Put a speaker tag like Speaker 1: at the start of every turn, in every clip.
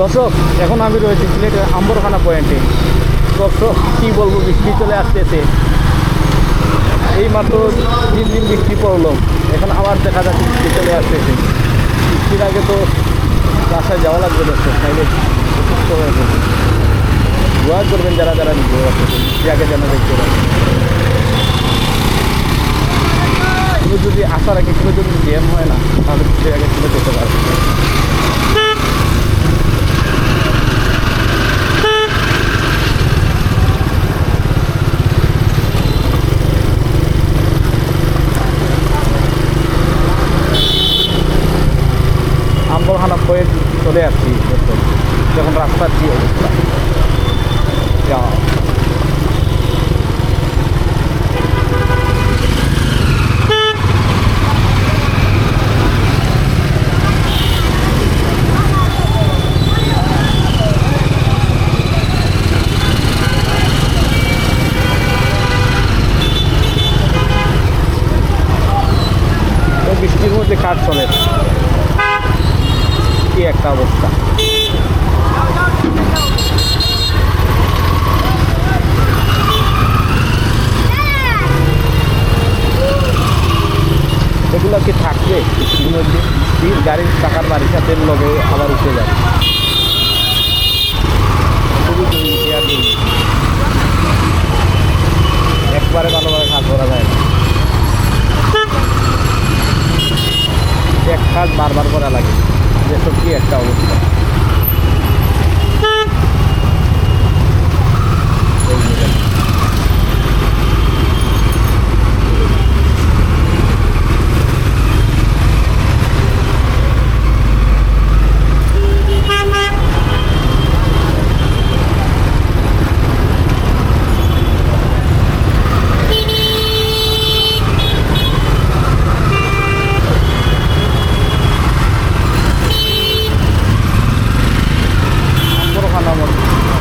Speaker 1: দর্শক, এখন আমি রয়েছি সিলেটের আম্বরখানা পয়েন্টে। দর্শক, কী বলবো, বৃষ্টি চলে আসতেছে। এই মাত্র 3 দিন বৃষ্টি পড়লো, এখন আবার দেখা যাচ্ছে বৃষ্টি চলে আসতেছে। বৃষ্টির আগে তো বাসায় যাওয়া লাগবে দর্শক, নাইলে অসুস্থ হয়ে যাবে। দোয়া করবেন যারা যারা নিজে বৃষ্টি আগে যেন দেখতে পারেন। কোনো যদি আসার আগে কোনো যদি জ্যাম হয় না, তাহলে বৃষ্টির আগে চলে যেতে পারবে। আম্বরখানা পয়েন্ট চলে আসছি যখন রাস্তার কী অবস্থা। বৃষ্টির মধ্যে কাজ চলে, কি একটা অবস্থা। এগুলো কি থাকবে বৃষ্টির মধ্যে? বৃষ্টির গাড়ির চাকার বাড়ির সাথে লগে আবার উঠে যাবে। একবারে ভালোভাবে কাজ করা যায় না, এক কাজ বারবার করা লাগে। যেসব কি একটা অবস্থা।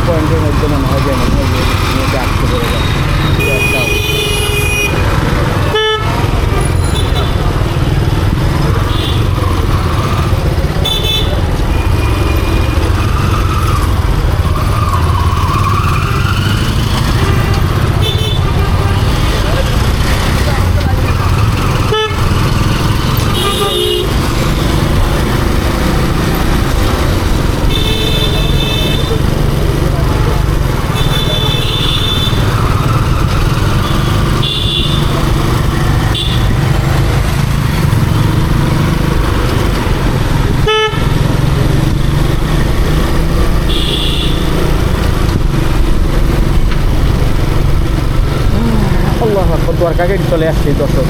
Speaker 1: পয়েন্টের মধ্যে মনে হয় যে মধ্যে আটকে পড়ে যায়। আল্লাহ আকবার, দ্বারকা গেট চলে আসছে দর্শক।